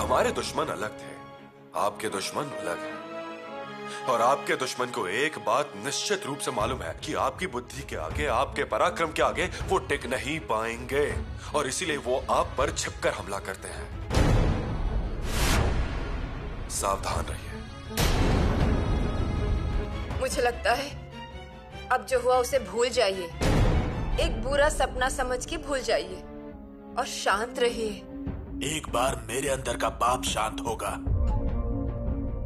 हमारे दुश्मन अलग थे, आपके दुश्मन अलग हैं। और आपके दुश्मन को एक बात निश्चित रूप से मालूम है कि आपकी बुद्धि के आगे, आपके पराक्रम के आगे वो टिक नहीं पाएंगे, और इसीलिए वो आप पर छिपकर हमला करते हैं। सावधान रहिए। मुझे लगता है अब जो हुआ उसे भूल जाइए, एक बुरा सपना समझ के भूल जाइए और शांत रहिए। एक बार मेरे अंदर का पाप शांत होगा,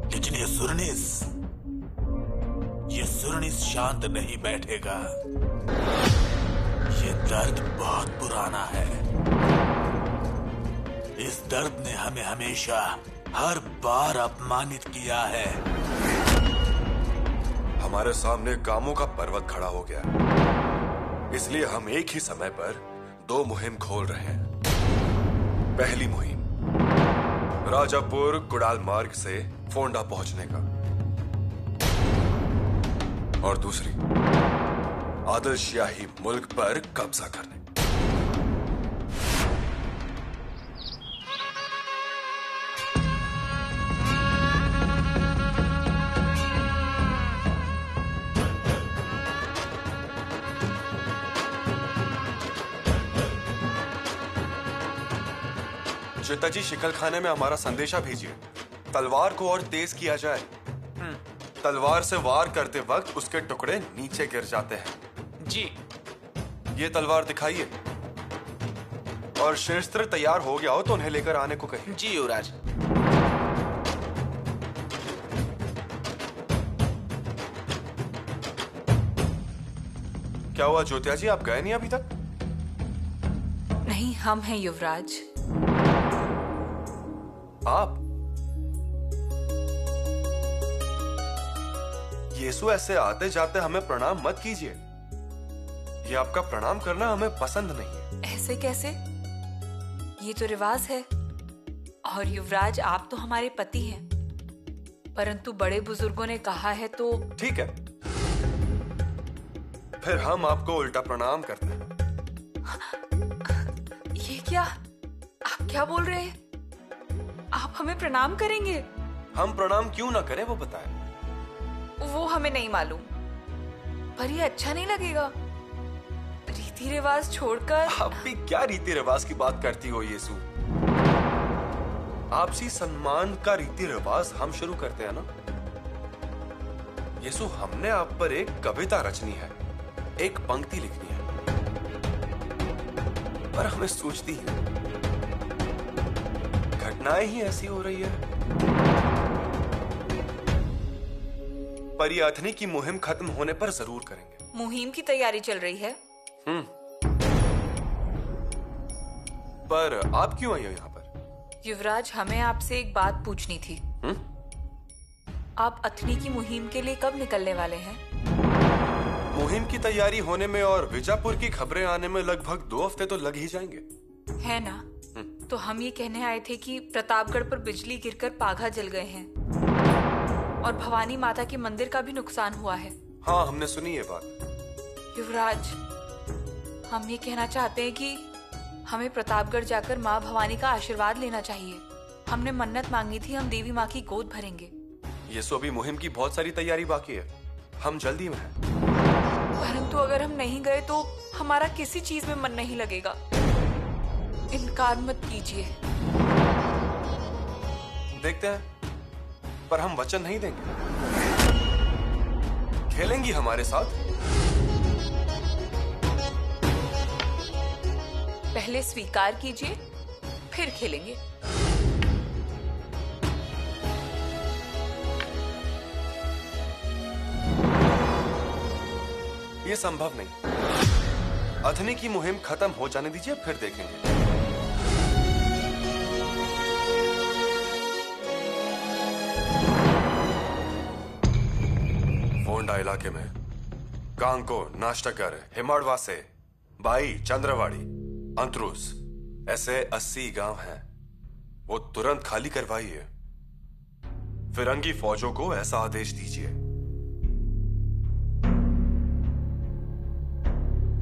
लेकिन ये सुरनिस शांत नहीं बैठेगा। ये दर्द बहुत पुराना है। इस दर्द ने हमें हमेशा हर बार अपमानित किया है। हमारे सामने कामों का पर्वत खड़ा हो गया, इसलिए हम एक ही समय पर 2 मुहिम खोल रहे हैं। पहली मुहिम राजापुर कुड़ाल मार्ग से फोंडा पहुंचने का, और दूसरी आदिल शाही मुल्क पर कब्जा करने। चित्ताजी शिकल खाने में हमारा संदेशा भेजिए। तलवार को और तेज किया जाए। तलवार से वार करते वक्त उसके टुकड़े नीचे गिर जाते हैं। जी। ये तलवार दिखाइए, और शस्त्र तैयार हो गया हो तो उन्हें लेकर आने को कहिए। जी युवराज। क्या हुआ ज्योतिया जी, आप गए नहीं अभी तक? नहीं, हम हैं युवराज। आप? यीशु ऐसे आते जाते हमें प्रणाम मत कीजिए। ये आपका प्रणाम करना हमें पसंद नहीं है। ऐसे कैसे? ये तो रिवाज है। और युवराज, आप तो हमारे पति हैं, परंतु बड़े बुजुर्गों ने कहा है तो। ठीक है, फिर हम आपको उल्टा प्रणाम करते हैं। ये क्या? आप क्या बोल रहे हैं? आप हमें प्रणाम करेंगे? हम प्रणाम क्यों ना करें वो बताएं। वो हमें नहीं मालूम, पर ये अच्छा नहीं लगेगा। रीति रिवाज छोड़कर। आप भी क्या रीति रिवाज की बात करती हो यीशु? आपसी सम्मान का रीति रिवाज हम शुरू करते हैं ना। यीशु, हमने आप पर एक कविता रचनी है, एक पंक्ति लिखनी है, पर हमें सोचती है घटनाएं ही ऐसी हो रही है। पर ये अथनी की मुहिम खत्म होने पर जरूर करेंगे। मुहिम की तैयारी चल रही है। पर आप क्यों आई हो यहाँ पर? युवराज, हमें आपसे एक बात पूछनी थी। आप अथनी की मुहिम के लिए कब निकलने वाले हैं? मुहिम की तैयारी होने में और विजापुर की खबरें आने में लगभग 2 हफ्ते तो लग ही जाएंगे, है ना? तो हम ये कहने आए थे कि प्रतापगढ़ पर बिजली गिरकर पाघा जल गए हैं, और भवानी माता के मंदिर का भी नुकसान हुआ है। हाँ, हमने सुनी ये बात। युवराज, हम ये कहना चाहते हैं कि हमें प्रतापगढ़ जाकर माँ भवानी का आशीर्वाद लेना चाहिए। हमने मन्नत मांगी थी, हम देवी माँ की गोद भरेंगे। ये सो भी मुहिम की बहुत सारी तैयारी बाकी है, हम जल्दी में हैं। परंतु अगर हम नहीं गए तो हमारा किसी चीज में मन नहीं लगेगा। इनकार मत कीजिए। देखते हैं, पर हम वचन नहीं देंगे। खेलेंगी हमारे साथ? पहले स्वीकार कीजिए, फिर खेलेंगे। ये संभव नहीं। अथनी की मुहिम खत्म हो जाने दीजिए, फिर देखेंगे। फोंडा इलाके में कांको, नाश्तागर, हिमाड़वासे, बाई, चंद्रवाड़ी, अंतरुस, ऐसे 80 गांव हैं। वो तुरंत खाली करवाइए। फिरंगी फौजों को ऐसा आदेश दीजिए,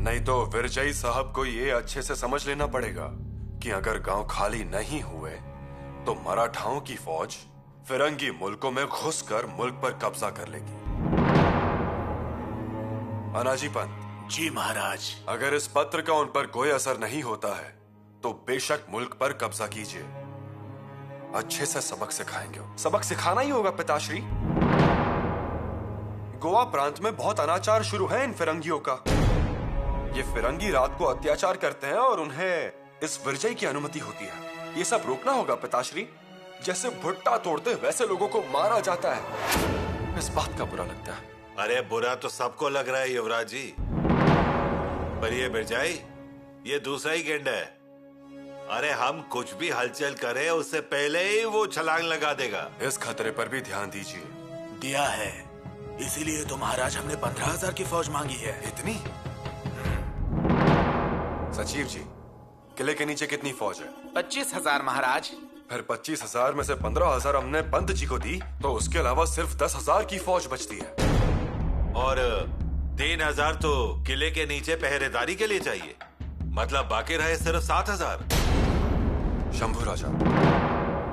नहीं तो विरजई साहब को ये अच्छे से समझ लेना पड़ेगा कि अगर गांव खाली नहीं हुए तो मराठाओं की फौज फिरंगी मुल्कों में घुसकर मुल्क पर कब्जा कर लेगी। अनाजी पंत, जी महाराज। अगर इस पत्र का उन पर कोई असर नहीं होता है तो बेशक मुल्क पर कब्जा कीजिए। अच्छे से सबक सिखाएंगे। सबक सिखाना ही होगा पिताश्री। गोवा प्रांत में बहुत अनाचार शुरू है इन फिरंगियों का। ये फिरंगी रात को अत्याचार करते हैं और उन्हें इस विरजय की अनुमति होती है। ये सब रोकना होगा पिताश्री। जैसे भुट्टा तोड़ते वैसे लोगों को मारा जाता है। इस बात का बुरा लगता है। अरे बुरा तो सबको लग रहा है युवराज जी, पर ये बिरजाई ये दूसरा ही गेंडा है। अरे हम कुछ भी हलचल करें उससे पहले ही वो छलांग लगा देगा। इस खतरे पर भी ध्यान दीजिए। दिया है, इसीलिए तो महाराज हमने 15,000 की फौज मांगी है। इतनी? सचिव जी, किले के नीचे कितनी फौज है? 25,000 महाराज। फिर 25,000 में से 15,000 हमने पंत जी को दी, तो उसके अलावा सिर्फ 10,000 की फौज बचती है। और 3,000 तो किले के नीचे पहरेदारी के लिए चाहिए, मतलब बाकी रहे सिर्फ 7,000। शंभू राजा,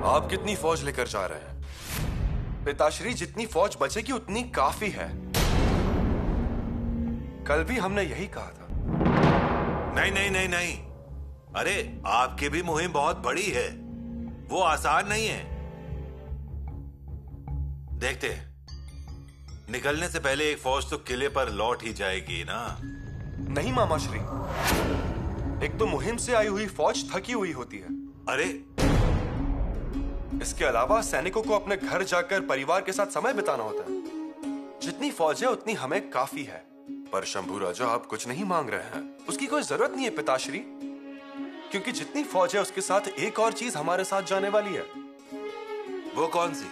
आप कितनी फौज लेकर जा रहे हैं? पिताश्री, जितनी फौज बचेगी उतनी काफी है। कल भी हमने यही कहा था। नहीं नहीं नहीं नहीं, अरे आपकी भी मुहिम बहुत बड़ी है, वो आसान नहीं है। देखते हैं, निकलने से पहले एक फौज तो किले पर लौट ही जाएगी ना। नहीं मामाश्री, एक तो मुहिम से आई हुई फौज थकी हुई होती है। अरे इसके अलावा सैनिकों को अपने घर जाकर परिवार के साथ समय बिताना होता है। जितनी फौज है उतनी हमें काफी है। पर शंभू राजा, आप कुछ नहीं मांग रहे हैं, उसकी कोई जरूरत नहीं है पिताश्री, क्योंकि जितनी फौज है उसके साथ एक और चीज हमारे साथ जाने वाली है। वो कौन सी?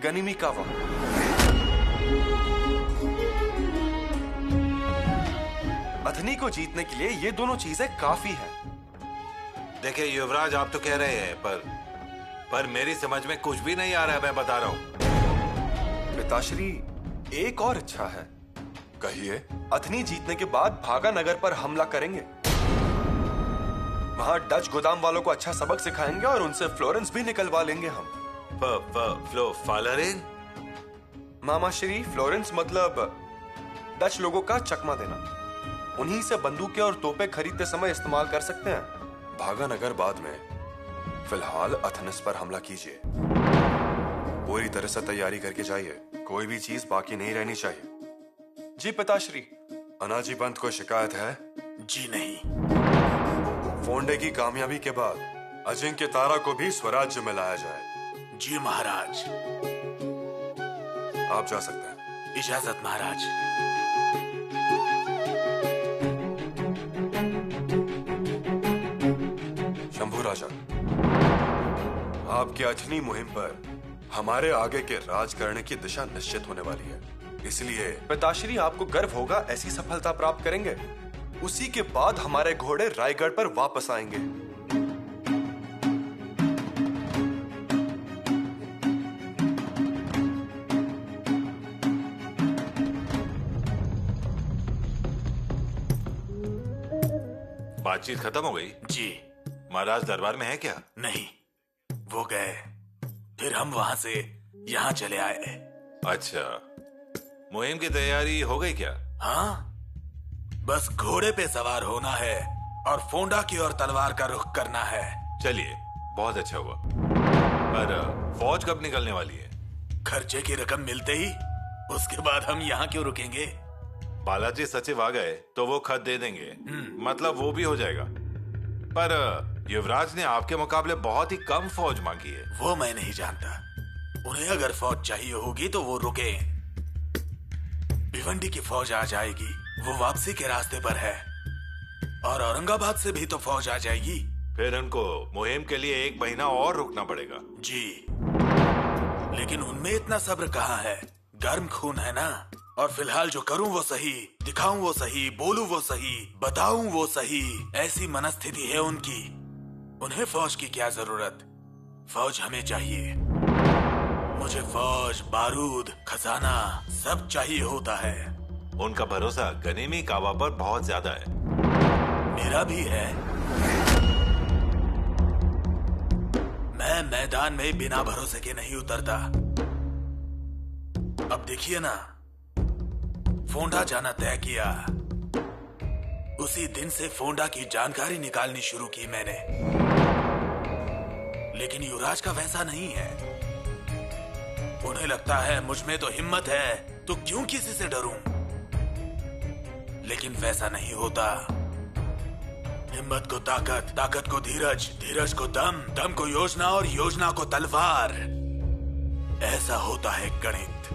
गनिमी कावा। अथनी को जीतने के लिए ये दोनों चीजें काफी है। देखिए युवराज, आप तो कह रहे हैं, पर मेरी समझ में कुछ भी नहीं आ रहा है, मैं बता रहा हूं। पिताश्री, एक और इच्छा है। कहिए। अथनी जीतने के बाद भागा नगर पर हमला करेंगे। वहां डच गोदाम वालों को अच्छा सबक सिखाएंगे और उनसे फ्लोरेंस भी निकलवा लेंगे हम। फालरेन? मामाश्री, फ्लोरेंस मतलब डच लोगों का चकमा देना। उन्हीं से बंदूकें और तोपें खरीदते समय इस्तेमाल कर सकते हैं। भागानगर बाद में। फिलहाल अथनस पर हमला कीजिए। पूरी तरह से तैयारी करके जाइए, कोई भी चीज बाकी नहीं रहनी चाहिए। जी पिताश्री। अनाजी पंत को शिकायत है? जी नहीं। फोंडे की कामयाबी के बाद अजिंक्य तारा को भी स्वराज्य में लाया जाए। जी महाराज। आप जा सकते हैं। इजाजत महाराज। शंभू राजा, आपकी अथनी मुहिम पर हमारे आगे के राज करने की दिशा निश्चित होने वाली है। इसलिए पिताश्री, आपको गर्व होगा ऐसी सफलता प्राप्त करेंगे, उसी के बाद हमारे घोड़े रायगढ़ पर वापस आएंगे। बातचीत खत्म हो गई? जी। महाराज दरबार में है क्या? नहीं, वो गए, फिर हम वहां से यहाँ चले आए। अच्छा, मुहिम की तैयारी हो गई क्या? हाँ, बस घोड़े पे सवार होना है और फोंडा की ओर तलवार का रुख करना है। चलिए, बहुत अच्छा हुआ। पर फौज कब निकलने वाली है? खर्चे की रकम मिलते ही, उसके बाद हम यहाँ क्यों रुकेंगे? बालाजी सचिव आ गए तो वो खत दे देंगे, मतलब वो भी हो जाएगा। पर युवराज ने आपके मुकाबले बहुत ही कम फौज मांगी है। वो मैं नहीं जानता। उन्हें अगर फौज चाहिए होगी तो वो रुके। भिवंडी की फौज आ जाएगी, वो वापसी के रास्ते पर है, और औरंगाबाद से भी तो फौज आ जाएगी। फिर उनको मुहिम के लिए 1 महीना और रुकना पड़ेगा। जी, लेकिन उनमें इतना सब्र कहाँ है? गर्म खून है ना। और फिलहाल जो करूं वो सही, दिखाऊं वो सही, बोलूं वो सही, बताऊं वो सही, ऐसी मनस्थिति है उनकी। उन्हें फौज की क्या जरूरत? फौज हमें चाहिए। मुझे फौज, बारूद, खजाना सब चाहिए होता है। उनका भरोसा गनीमी कावा पर बहुत ज्यादा है। मेरा भी है। मैं मैदान में बिना भरोसे के नहीं उतरता। अब देखिए ना, फोंडा जाना तय किया, उसी दिन से फोंडा की जानकारी निकालनी शुरू की मैंने। लेकिन युवराज का वैसा नहीं है। उन्हें लगता है मुझ में तो हिम्मत है, तो क्यों किसी से डरूं? लेकिन वैसा नहीं होता। हिम्मत को ताकत, ताकत को धीरज, धीरज को दम, दम को योजना और योजना को तलवार। ऐसा होता है गणित।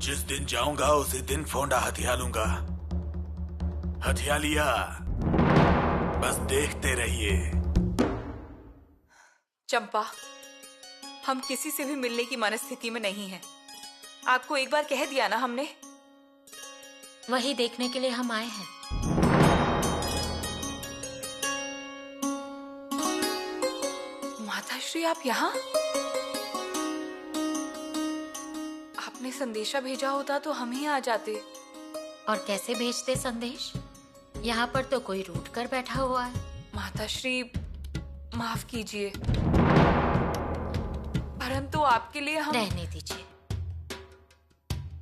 जिस दिन जाऊंगा उसी दिन फोंडा हथिया लूंगा। हथिया लिया, बस देखते रहिए। चंपा, हम किसी से भी मिलने की मनस्थिति में नहीं हैं। आपको एक बार कह दिया ना हमने। वही देखने के लिए हम आए हैं। माताश्री, आप यहाँ? आपने संदेशा भेजा होता तो हम ही आ जाते। और कैसे भेजते संदेश? यहाँ पर तो कोई रूठ कर बैठा हुआ है। माताश्री, माफ कीजिए, परंतु आपके लिए हम... रहने दीजिए।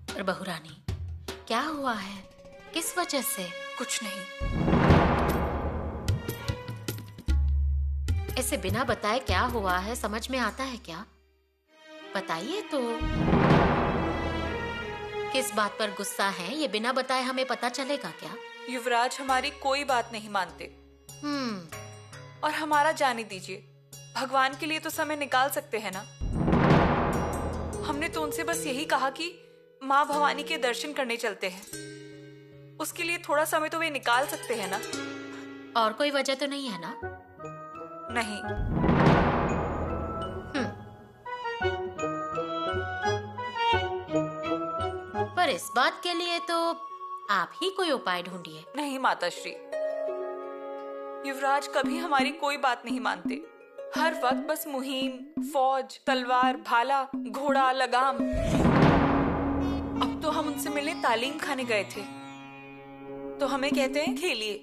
पर बहुरानी, क्या हुआ है? किस वजह से? कुछ नहीं। ऐसे बिना बताए क्या हुआ है समझ में आता है क्या? बताइए तो। किस बात पर गुस्सा है ये बिना बताए हमें पता चलेगा क्या? युवराज हमारी कोई बात नहीं मानते। और हमारा जाने दीजिए, भगवान के लिए तो समय निकाल सकते हैं ना। हमने तो उनसे बस यही कहा कि माँ भवानी के दर्शन करने चलते हैं। उसके लिए थोड़ा समय तो वे निकाल सकते हैं ना। और कोई वजह तो नहीं है ना? नहीं। पर इस बात के लिए तो आप ही कोई उपाय ढूंढिए। नहीं माताश्री, युवराज कभी हमारी कोई बात नहीं मानते। हर वक्त बस मुहिम, फौज, तलवार, भाला, घोड़ा, लगाम। अब तो हम उनसे मिलने तालीम खाने गए थे, तो हमें कहते हैं खेलिए।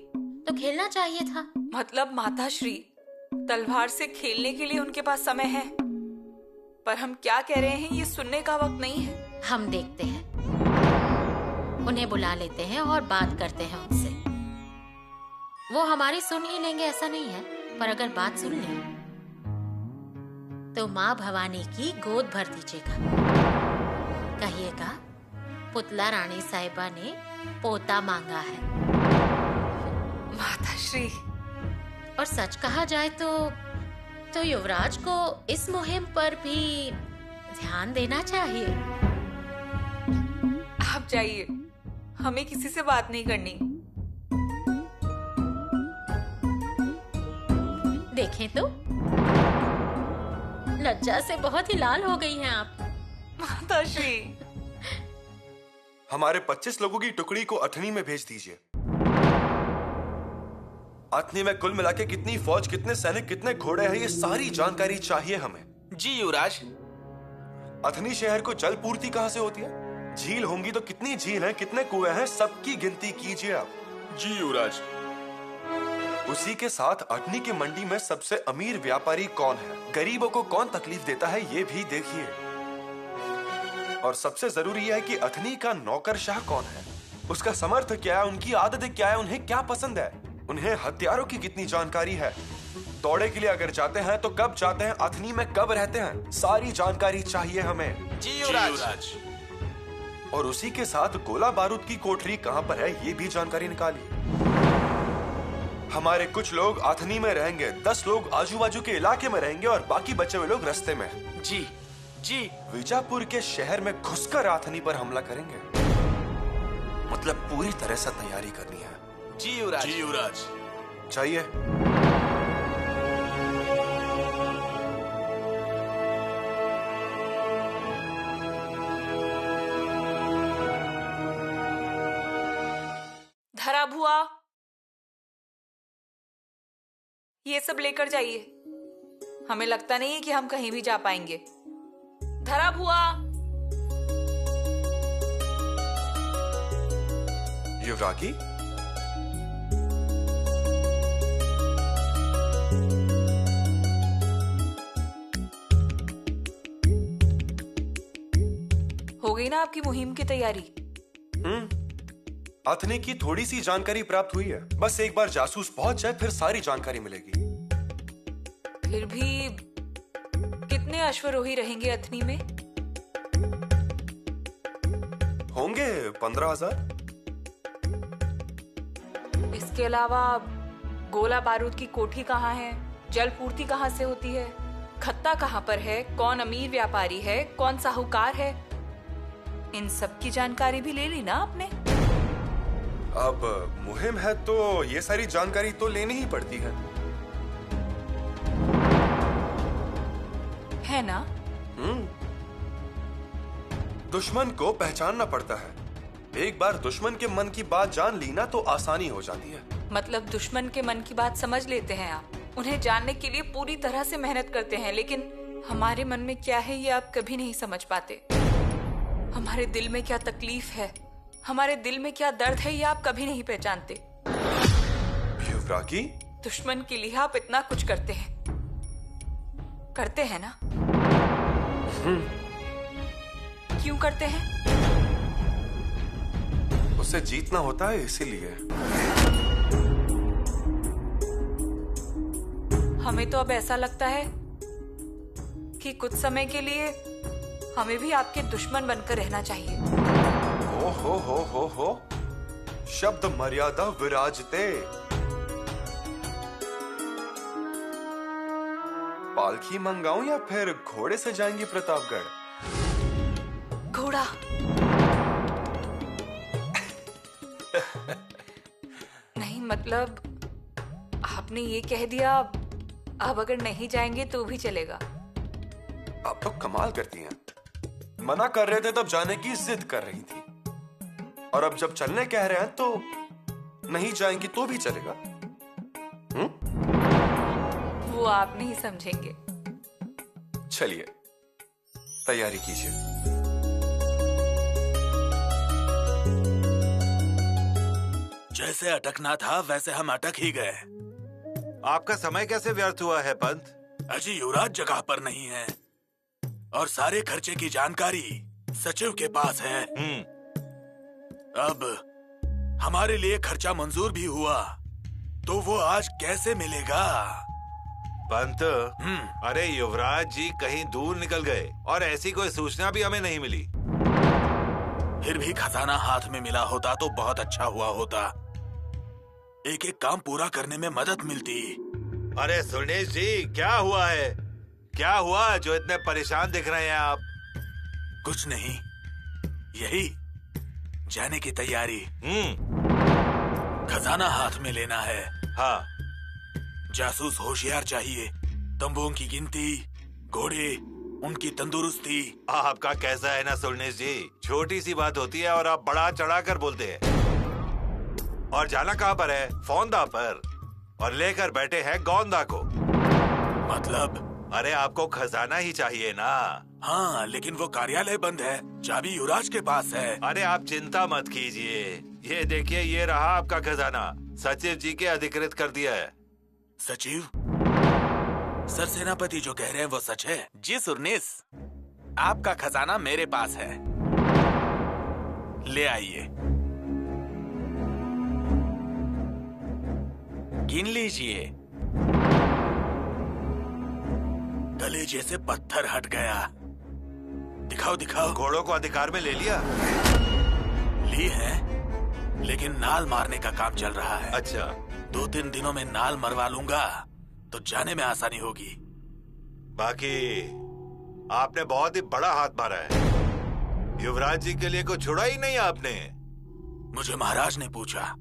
तो खेलना चाहिए था। मतलब माताश्री, तलवार से खेलने के लिए उनके पास समय है, पर हम क्या कह रहे हैं ये सुनने का वक्त नहीं है। हम देखते हैं, उन्हें बुला लेते हैं और बात करते हैं उनसे। वो हमारी सुन ही लेंगे ऐसा नहीं है, पर अगर बात सुन लें तो माँ भवानी की गोद भर दीजिएगा। कहिएगा पुतला रानी साहिबा ने पोता मांगा है। माताश्री, और सच कहा जाए तो युवराज को इस मुहिम पर भी ध्यान देना चाहिए। आप जाइए, हमें किसी से बात नहीं करनी। देखें तो लज्जा से बहुत ही लाल हो गई हैं आप। माताश्री, हमारे 25 लोगों की टुकड़ी को अथनी में भेज दीजिए। अथनी में कुल मिला के कितनी फौज, कितने सैनिक, कितने घोड़े हैं, ये सारी जानकारी चाहिए हमें। जी युवराज। अथनी शहर को जल पूर्ति कहां से होती है? झील होंगी तो कितनी झील हैं, कितने कुएं हैं, सबकी गिनती कीजिए आप। जी युवराज। उसी के साथ अथनी की मंडी में सबसे अमीर व्यापारी कौन है, गरीबों को कौन तकलीफ देता है, ये भी देखिए। और सबसे जरूरी है कि अथनी का नौकरशाह कौन है, उसका समर्थ क्या है, उनकी आदतें क्या है, उन्हें क्या पसंद है, उन्हें हथियारों की कितनी जानकारी है, दौड़े के लिए अगर जाते हैं तो कब जाते हैं, अथनी में कब रहते हैं, सारी जानकारी चाहिए हमें। जी युवराज। और उसी के साथ गोला बारूद की कोठरी कहां पर है, ये भी जानकारी निकालिए। हमारे कुछ लोग अथनी में रहेंगे, 10 लोग आजू बाजू के इलाके में रहेंगे और बाकी बचे हुए लोग रास्ते में। जी जी। विजापुर के शहर में घुसकर अथनी पर हमला करेंगे, मतलब पूरी तरह से तैयारी करनी है। जी युवराज। जी युवराज। चाहिए। धरा भुआ, ये सब लेकर जाइए। हमें लगता नहीं है कि हम कहीं भी जा पाएंगे। धरा भुआ। युवरागी, हो गई ना आपकी मुहिम की तैयारी? अथनी की थोड़ी सी जानकारी प्राप्त हुई है, बस एक बार जासूस पहुंच जाए फिर सारी जानकारी मिलेगी। फिर भी कितने अश्वरोही रहेंगे अथनी में? होंगे 15,000। इसके अलावा गोला बारूद की कोठी कहाँ है, जल पूर्ति कहाँ से होती है, खत्ता कहाँ पर है, कौन अमीर व्यापारी है, कौन साहूकार है, इन सब की जानकारी भी ले ली ना आपने? अब मुहिम है तो ये सारी जानकारी तो लेनी ही पड़ती है ना? दुश्मन को पहचानना पड़ता है। एक बार दुश्मन के मन की बात जान ली ना तो आसानी हो जाती है। मतलब दुश्मन के मन की बात समझ लेते हैं आप, उन्हें जानने के लिए पूरी तरह से मेहनत करते हैं, लेकिन हमारे मन में क्या है ये आप कभी नहीं समझ पाते। हमारे दिल में क्या तकलीफ है, हमारे दिल में क्या दर्द है, ये आप कभी नहीं पहचानते। युवरागी, दुश्मन के लिए आप इतना कुछ करते हैं ना? क्यों करते हैं? उसे जीतना होता है इसीलिए। हमें तो अब ऐसा लगता है कि कुछ समय के लिए हमें भी आपके दुश्मन बनकर रहना चाहिए। हो शब्द मर्यादा विराजते। पालकी मंगाऊं या फिर घोड़े से जाएंगी प्रतापगढ़? घोड़ा। नहीं, मतलब आपने ये कह दिया, अब अगर नहीं जाएंगे तो भी चलेगा। आप तो कमाल करती हैं। मना कर रहे थे तब जाने की जिद कर रही थी, और अब जब चलने कह रहे हैं तो नहीं जाएंगी तो भी चलेगा। वो आप नहीं समझेंगे। चलिए तैयारी कीजिए। जैसे अटकना था वैसे हम अटक ही गए। आपका समय कैसे व्यर्थ हुआ है पंत? अजी युवराज जगह पर नहीं है और सारे खर्चे की जानकारी सचिव के पास है। अब हमारे लिए खर्चा मंजूर भी हुआ तो वो आज कैसे मिलेगा? पंत, अरे युवराज जी कहीं दूर निकल गए और ऐसी कोई सूचना भी हमें नहीं मिली। फिर भी खजाना हाथ में मिला होता तो बहुत अच्छा हुआ होता। एक एक काम पूरा करने में मदद मिलती। अरे सुनीश जी, क्या हुआ है? क्या हुआ जो इतने परेशान दिख रहे हैं आप? कुछ नहीं, यही जाने की तैयारी। खजाना हाथ में लेना है। हाँ, जासूस होशियार चाहिए, तंबुओं की गिनती, घोड़े, उनकी तंदुरुस्ती। आपका कैसा है ना सुनीश जी, छोटी सी बात होती है और आप बड़ा चढ़ा कर बोलते हैं। और जाना कहाँ पर है? फौंदा पर, और लेकर बैठे हैं गोंदा को। मतलब? अरे आपको खजाना ही चाहिए ना। हाँ, लेकिन वो कार्यालय बंद है, चाबी युवराज के पास है। अरे आप चिंता मत कीजिए, ये देखिए, ये रहा आपका खजाना। सचिव जी के अधिकृत कर दिया है। सचिव? सर सेनापति जो कह रहे हैं वो सच है? जी सुरनीस, आपका खजाना मेरे पास है, ले आइए, गिन लीजिए। कलेजे से पत्थर हट गया। दिखाओ दिखाओ। घोड़ों को अधिकार में ले लिया? ली है, लेकिन नाल मारने का काम चल रहा है। अच्छा, 2-3 दिनों में नाल मरवा लूंगा तो जाने में आसानी होगी। बाकी आपने बहुत ही बड़ा हाथ मारा है। युवराज जी के लिए कुछ छोड़ा ही नहीं आपने। मुझे महाराज ने पूछा,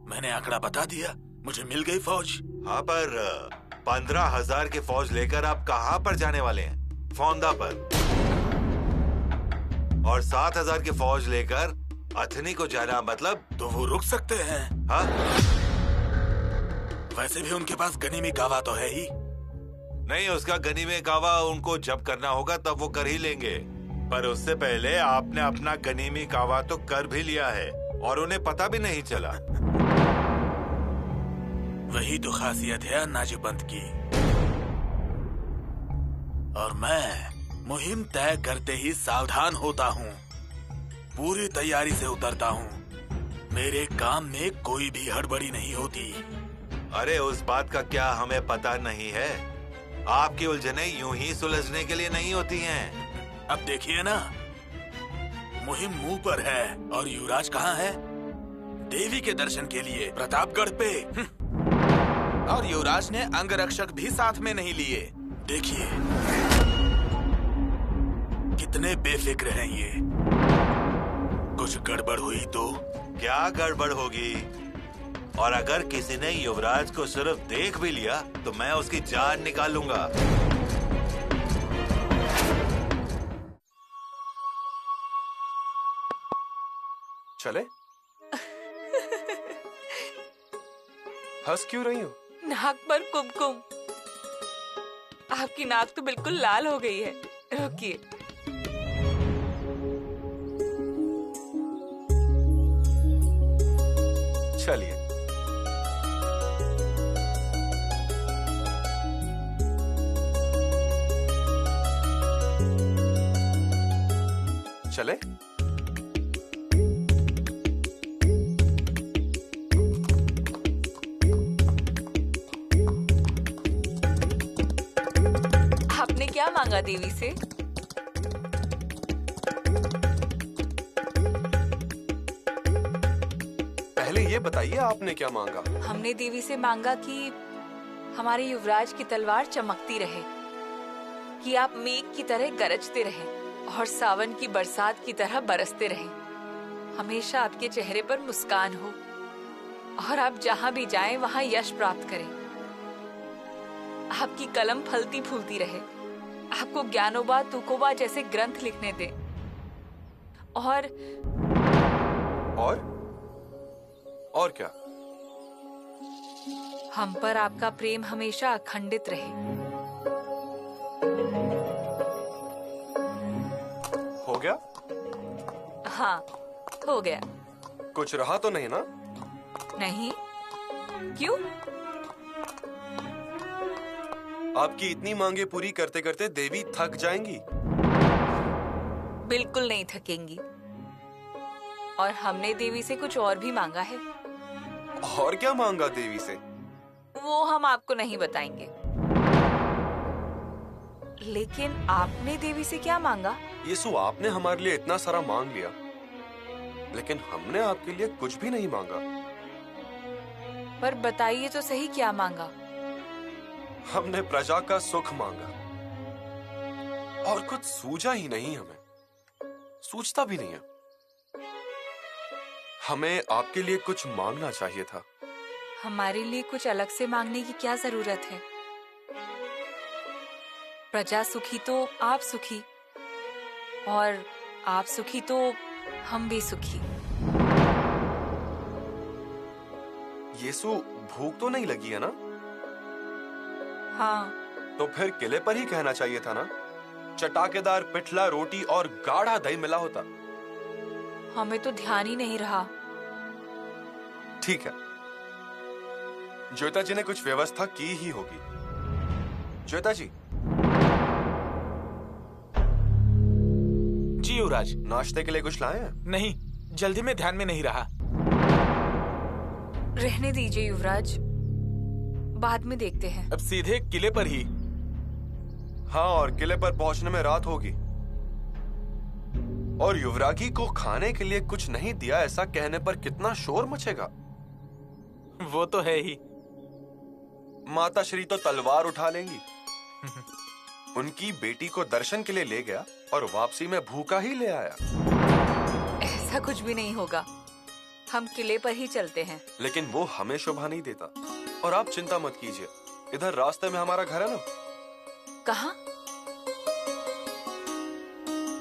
मैंने आंकड़ा बता दिया, मुझे मिल गई फौज। हाँ, पर 15,000 की फौज लेकर आप कहाँ पर जाने वाले हैं? फौंदा पर। और 7,000 की फौज लेकर अथनी को जाना मतलब? तो वो रुक सकते हैं। हाँ? वैसे भी उनके पास गनीमी कावा तो है ही। नहीं, उसका गनीमी कावा उनको जब करना होगा तब वो कर ही लेंगे, पर उससे पहले आपने अपना गनीमी कावा तो कर भी लिया है और उन्हें पता भी नहीं चला। वही तो खासियत है अन्नाजी पंत की। और मैं मुहिम तय करते ही सावधान होता हूँ। पूरी तैयारी से उतरता हूँ। मेरे काम में कोई भी हड़बड़ी नहीं होती। अरे उस बात का क्या हमें पता नहीं है? आपकी उलझने यूं ही सुलझने के लिए नहीं होती हैं। अब देखिए ना, मुहिम मुंह पर है और युवराज कहाँ है? देवी के दर्शन के लिए प्रतापगढ़ पे। और युवराज ने अंगरक्षक भी साथ में नहीं लिए। देखिए कितने बेफिक्र हैं ये। कुछ गड़बड़ हुई तो? क्या गड़बड़ होगी? और अगर किसी ने युवराज को सिर्फ देख भी लिया तो मैं उसकी जान निकालूंगा। चले? हंस क्यों रही हो? नाक पर कुमकुम। आपकी नाक तो बिल्कुल लाल हो गई है। रुकिए। चलिए। चले? आपने क्या मांगा देवी से? पहले ये बताइए आपने क्या मांगा? हमने देवी से मांगा कि हमारे युवराज की तलवार चमकती रहे, कि आप मेघ की तरह गरजते रहे और सावन की बरसात की तरह बरसते रहे। हमेशा आपके चेहरे पर मुस्कान हो और आप जहाँ भी जाएं वहाँ यश प्राप्त करें। आपकी कलम फलती फूलती रहे, आपको ज्ञानोबा तुकोबा जैसे ग्रंथ लिखने दे और क्या? हम पर आपका प्रेम हमेशा अखंडित रहे। हो गया? हाँ, हो गया। कुछ रहा तो नहीं ना? नहीं। क्यों? आपकी इतनी मांगे पूरी करते करते देवी थक जाएंगी। बिल्कुल नहीं थकेंगी। और हमने देवी से कुछ और भी मांगा है। और क्या मांगा देवी से? वो हम आपको नहीं बताएंगे। लेकिन आपने देवी से क्या मांगा? यीशु, आपने हमारे लिए इतना सारा मांग लिया, लेकिन हमने आपके लिए कुछ भी नहीं मांगा। पर बताइए तो सही, क्या मांगा? हमने प्रजा का सुख मांगा और कुछ सूझा ही नहीं। हमें सूझता भी नहीं है। हमें आपके लिए कुछ मांगना चाहिए था। हमारे लिए कुछ अलग से मांगने की क्या जरूरत है? प्रजा सुखी तो आप सुखी, और आप सुखी तो हम भी सुखी। यीशु, भूख तो नहीं लगी है ना? हाँ। तो फिर किले पर ही कहना चाहिए था ना। चटाकेदार पिठला रोटी और गाढ़ा दही मिला होता। हमें तो ध्यान ही नहीं रहा। ठीक है, ज्योता जी ने कुछ व्यवस्था की ही होगी। ज्योता जी। जी युवराज। नाश्ते के लिए कुछ लाए हैं? नहीं, जल्दी में ध्यान में नहीं रहा। रहने दीजिए युवराज, बाद में देखते हैं। अब सीधे किले पर ही। हाँ, और किले पर पहुंचने में रात होगी। और युवरागी को खाने के लिए कुछ नहीं दिया, ऐसा कहने पर कितना शोर मचेगा। वो तो है ही। माता श्री तो तलवार उठा लेंगी। उनकी बेटी को दर्शन के लिए ले गया और वापसी में भूखा ही ले आया। ऐसा कुछ भी नहीं होगा। हम किले पर ही चलते हैं। लेकिन वो हमें शोभा नहीं देता। और आप चिंता मत कीजिए, इधर रास्ते में हमारा घर है ना। कहाँ?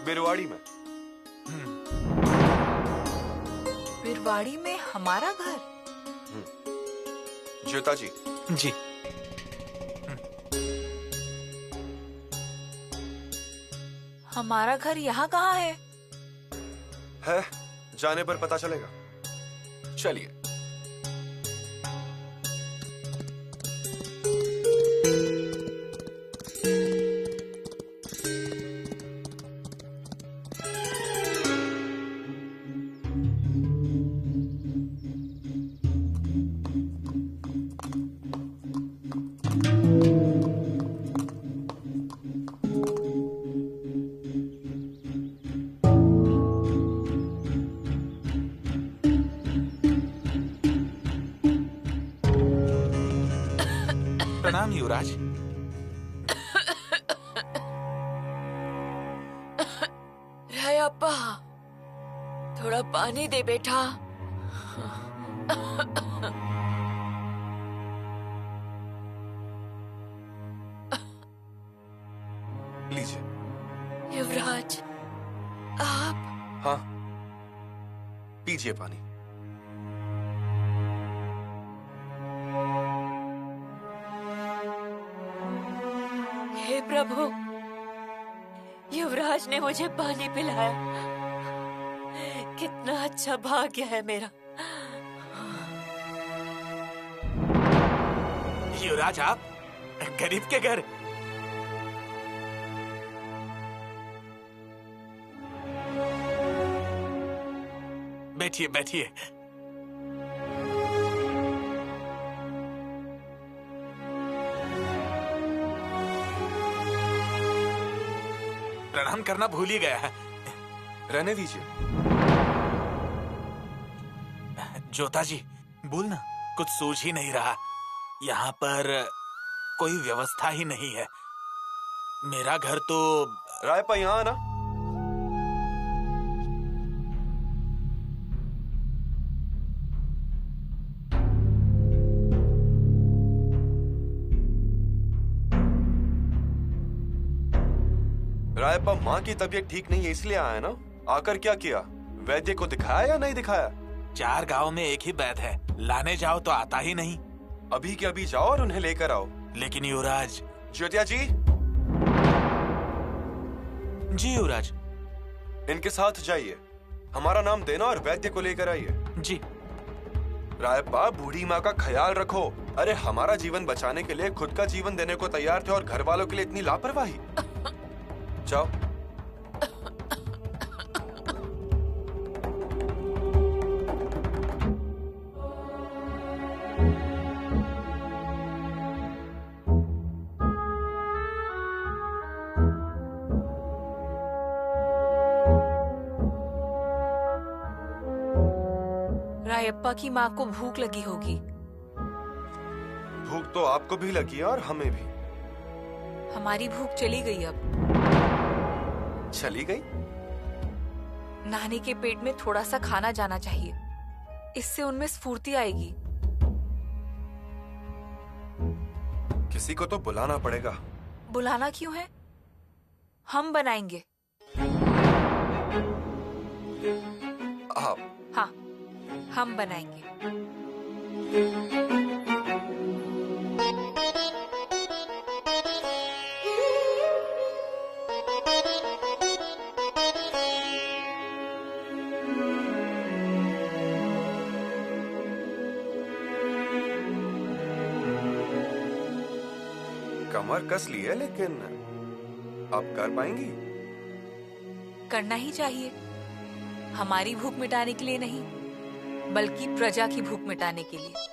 बिरवाड़ी में। बिरवाड़ी में हमारा घर? ज्योता जी। जी। हमारा घर यहाँ कहाँ है? है, जाने पर पता चलेगा। चलिए। युवराज। रायप्पा, थोड़ा पानी दे बेटा। लीजिए। युवराज, आप? हाँ, पीजिए पानी। हे प्रभु, युवराज ने मुझे पानी पिलाया। कितना अच्छा भाग्य है मेरा। युवराज, आप गरीब के घर। बैठिए बैठिए। प्रणाम करना भूल ही गया है। रहने दीजिए। जोता जी, बोल ना, कुछ सूझ ही नहीं रहा। यहाँ पर कोई व्यवस्था ही नहीं है। मेरा घर तो रायप्पा यहाँ आना। रायप्पा, माँ की तबीयत ठीक नहीं है इसलिए आया ना। आकर क्या किया? वैद्य को दिखाया या नहीं दिखाया? 4 गांव में एक ही वैद्य है, लाने जाओ तो आता ही नहीं। अभी के अभी जाओ और उन्हें लेकर आओ। लेकिन युवराज। ज्योतिया जी। जी युवराज। इनके साथ जाइए, हमारा नाम देना और वैद्य को लेकर आइए। जी। रायप्पा, बूढ़ी माँ का ख्याल रखो। अरे, हमारा जीवन बचाने के लिए खुद का जीवन देने को तैयार थे और घर वालों के लिए इतनी लापरवाही। जाओ। रायप्पा की माँ को भूख लगी होगी। भूख तो आपको भी लगी है और हमें भी। हमारी भूख चली गई अब। चली गई? नानी के पेट में थोड़ा सा खाना जाना चाहिए, इससे उनमें स्फूर्ति आएगी। किसी को तो बुलाना पड़ेगा। बुलाना क्यों है? हम बनाएंगे। आप? हाँ, हम बनाएंगे। कमर कस ली है, लेकिन आप कर पाएंगी? करना ही चाहिए। हमारी भूख मिटाने के लिए नहीं, बल्कि प्रजा की भूख मिटाने के लिए।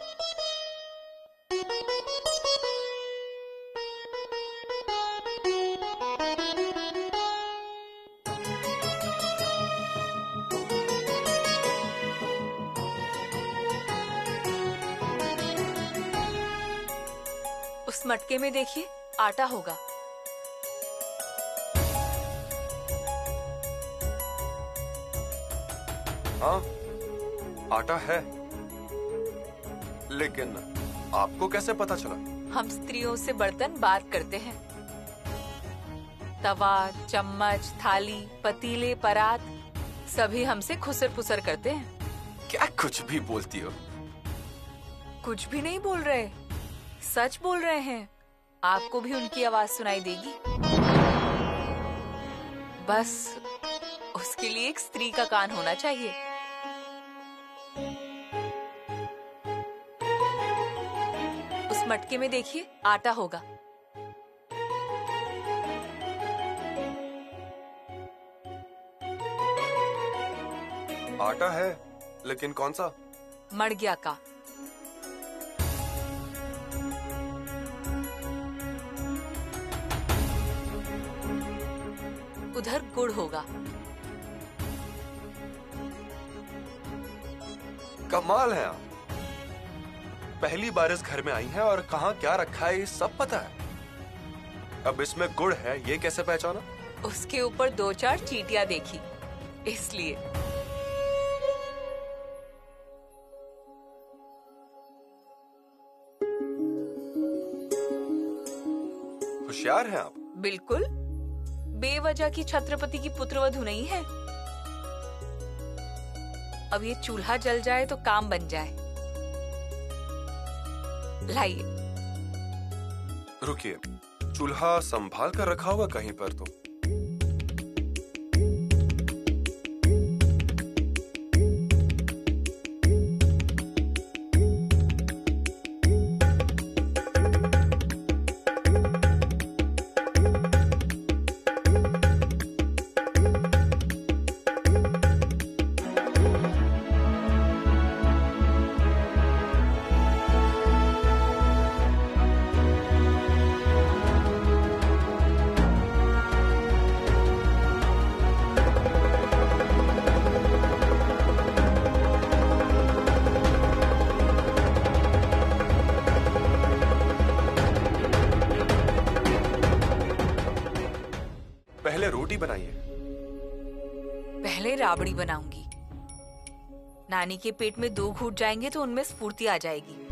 उस मटके में देखिए, आटा होगा। हाँ, आटा है, लेकिन आपको कैसे पता चला? हम स्त्रियों से बर्तन बात करते हैं। तवा, चम्मच, थाली, पतीले, परात सभी हमसे खुसर पुसर करते हैं। क्या कुछ भी बोलती हो? कुछ भी नहीं बोल रहे, सच बोल रहे हैं। आपको भी उनकी आवाज सुनाई देगी। बस उसके लिए एक स्त्री का कान होना चाहिए। उस मटके में देखिए, आटा होगा। आटा है, लेकिन कौन सा? मड़गिया का। उधर गुड़ होगा। कमाल है आप। पहली बार इस घर में आई हैं और कहाँ क्या रखा है ये सब पता है। अब इसमें गुड़ है ये कैसे पहचाना? उसके ऊपर 2-4 चींटियां देखी, इसलिए। होशियार हैं आप। बिल्कुल, बेवजह की छत्रपति की पुत्रवधू नहीं है। अब ये चूल्हा जल जाए तो काम बन जाए। लाइए। रुकिए, चूल्हा संभाल कर रखा हुआ कहीं पर तो। पहले रोटी बनाइए। पहले राबड़ी बनाऊंगी। नानी के पेट में 2 घूंट जाएंगे तो उनमें स्फूर्ति आ जाएगी।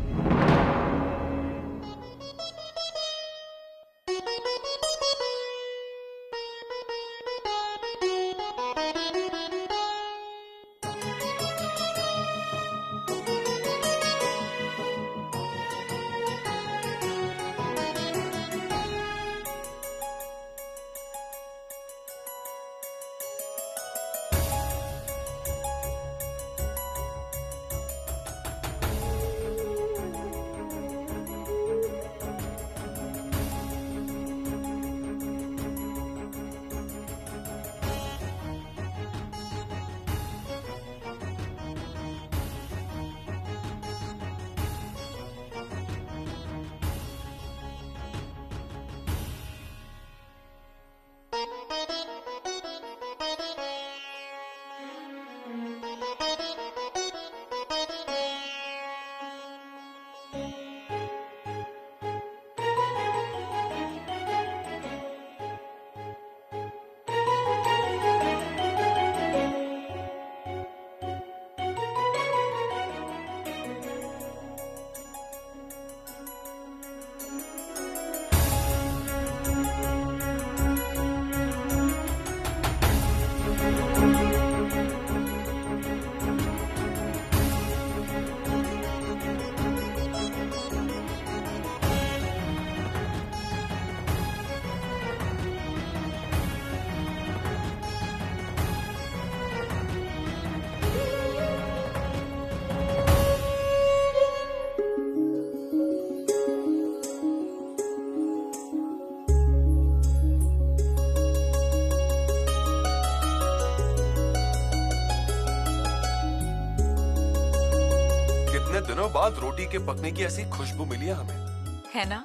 दिनों बाद रोटी के पकने की ऐसी खुशबू मिली है हमें। है ना?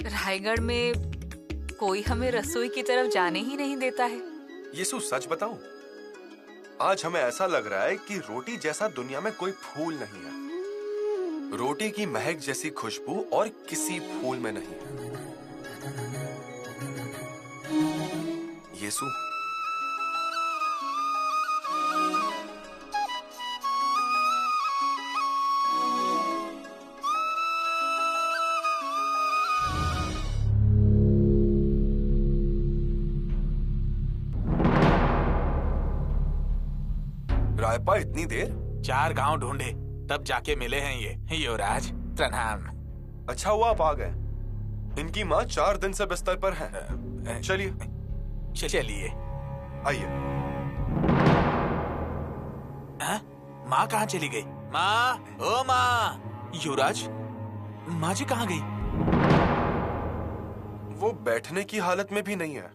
रायगढ़ में कोई हमें रसोई की तरफ जाने ही नहीं देता है। येसु सच बताऊं, आज हमें ऐसा लग रहा है कि रोटी जैसा दुनिया में कोई फूल नहीं है। रोटी की महक जैसी खुशबू और किसी फूल में नहीं है। येसु, रायपा इतनी देर? 4 गांव ढूंढे तब जाके मिले हैं ये। युवराज प्रणाम। अच्छा हुआ आप आ गए। इनकी माँ 4 दिन से बिस्तर पर है। चलिए चलिए। आइए। माँ कहाँ चली गई? माँ, ओ माँ। युवराज, माँ जी कहाँ गई? वो बैठने की हालत में भी नहीं है।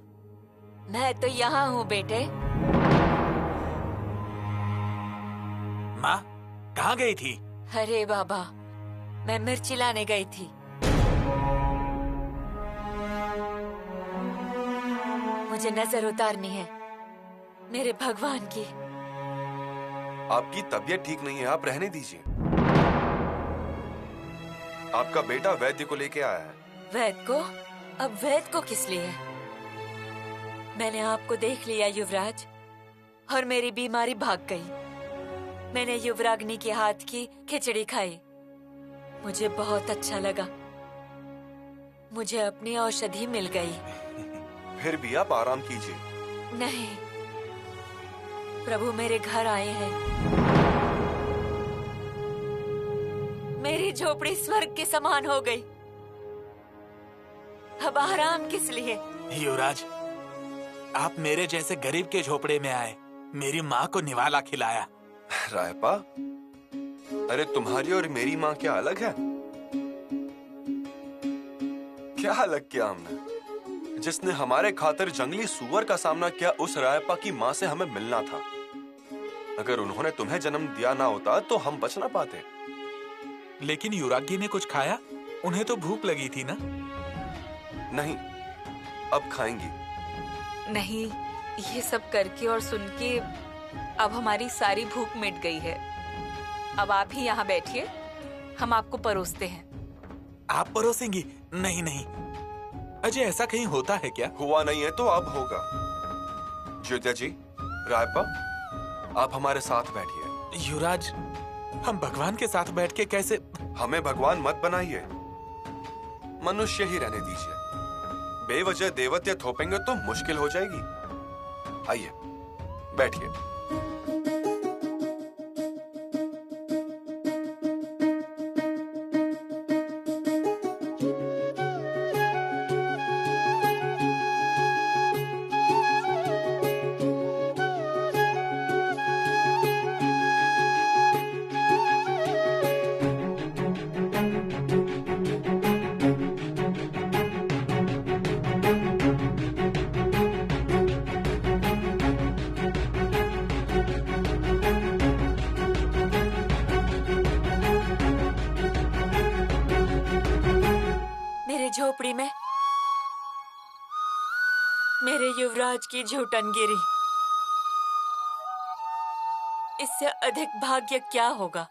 मैं तो यहाँ हूँ बेटे। माँ कहाँ गई थी? अरे बाबा, मैं मिर्ची लाने गई थी। मुझे नजर उतारनी है मेरे भगवान की। आपकी तबीयत ठीक नहीं है, आप रहने दीजिए। आपका बेटा वैद्य को लेके आया है। वैद्य को? अब वैद्य को किस लिए? मैंने आपको देख लिया युवराज, और मेरी बीमारी भाग गई। मैंने युवराग्नि के हाथ की खिचड़ी खाई, मुझे बहुत अच्छा लगा। मुझे अपनी औषधि मिल गई। फिर भी आप आराम कीजिए। नहीं, प्रभु मेरे घर आए हैं। मेरी झोपड़ी स्वर्ग के समान हो गई। अब आराम किस लिए? युवराज, आप मेरे जैसे गरीब के झोपड़े में आए, मेरी माँ को निवाला खिलाया। रायपा, अरे तुम्हारी और मेरी माँ क्या अलग है? क्या अलग किया हमने? जिसने हमारे खातिर जंगली सुअर का सामना किया, उस रायपा की माँ से हमें मिलना था। अगर उन्होंने तुम्हें जन्म दिया ना होता तो हम बच ना पाते। लेकिन युवरागी ने कुछ खाया? उन्हें तो भूख लगी थी ना? नहीं, अब खाएंगी। नहीं, ये सब करके और सुन के अब हमारी सारी भूख मिट गई है। अब आप ही यहाँ बैठिए, हम आपको परोसते हैं। आप परोसेंगी? नहीं नहीं अजय, ऐसा कहीं होता है क्या? हुआ नहीं है तो अब होगा। ज्योतिया जी, रायपा, आप हमारे साथ बैठिए। युवराज, हम भगवान के साथ बैठ के कैसे? हमें भगवान मत बनाइए, मनुष्य ही रहने दीजिए। बेवजह देवत्य थोपेंगे तो मुश्किल हो जाएगी। आइए बैठिए। झोपड़ी में मेरे युवराज की झूठन गिरी। इससे अधिक भाग्य क्या होगा?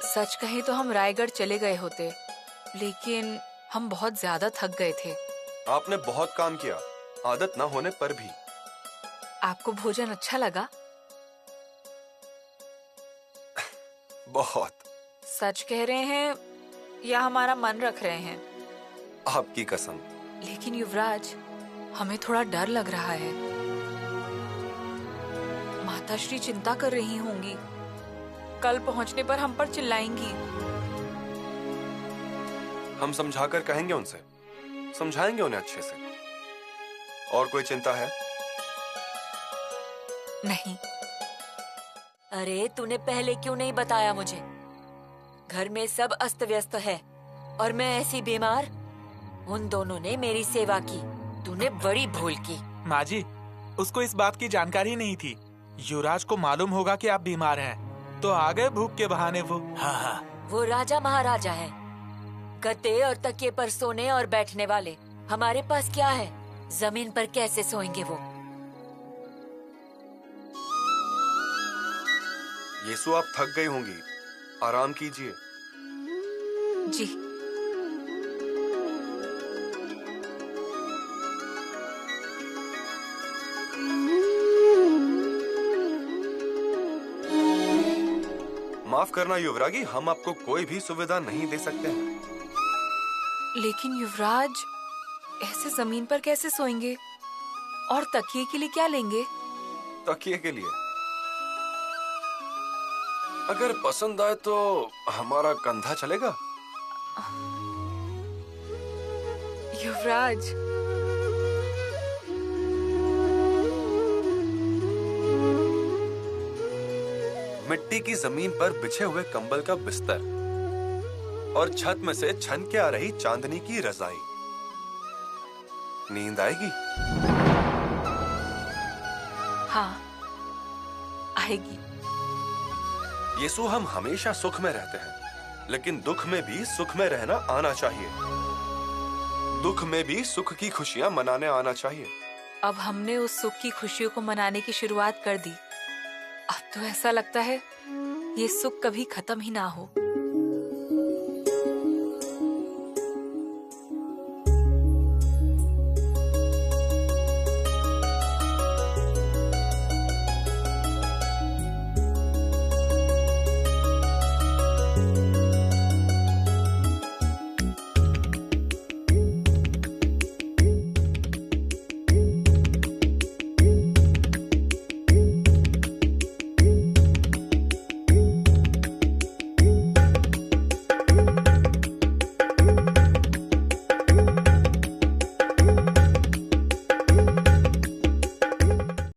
सच कहें तो हम रायगढ़ चले गए होते, लेकिन हम बहुत ज्यादा थक गए थे। आपने बहुत काम किया, आदत ना होने पर भी। आपको भोजन अच्छा लगा? बहुत। सच कह रहे हैं या हमारा मन रख रहे हैं? आपकी कसम। लेकिन युवराज, हमें थोड़ा डर लग रहा है। माताश्री चिंता कर रही होंगी, कल पहुंचने पर हम पर चिल्लाएंगी। हम समझाकर कहेंगे उनसे, समझाएंगे उन्हें अच्छे से। और कोई चिंता है? नहीं। अरे तूने पहले क्यों नहीं बताया मुझे? घर में सब अस्त व्यस्त है और मैं ऐसी बीमार। उन दोनों ने मेरी सेवा की, तूने बड़ी भूल की। माँ जी, उसको इस बात की जानकारी नहीं थी। युवराज को मालूम होगा कि आप बीमार हैं, तो आ गए भूख के बहाने वो। हाँ, वो राजा महाराजा है, गद्दे और तकिए पर सोने और बैठने वाले। हमारे पास क्या है? जमीन पर कैसे सोएंगे वो? येसु, आप थक गई होंगी, आराम कीजिए। जी। माफ करना युवरागी, हम आपको कोई भी सुविधा नहीं दे सकते हैं। लेकिन युवराज, ऐसे जमीन पर कैसे सोएंगे? और तकिए के लिए क्या लेंगे? तकिए के लिए अगर पसंद आए तो हमारा कंधा चलेगा। युवराज, मिट्टी की जमीन पर बिछे हुए कंबल का बिस्तर और छत में से छन के आ रही चांदनी की रजाई। नींद आएगी? हाँ, आएगी। येसु, हम हमेशा सुख में रहते हैं, लेकिन दुख में भी सुख में रहना आना चाहिए। दुख में भी सुख की खुशियां मनाने आना चाहिए। अब हमने उस सुख की खुशियों को मनाने की शुरुआत कर दी। अब तो ऐसा लगता है ये सुख कभी खत्म ही ना हो।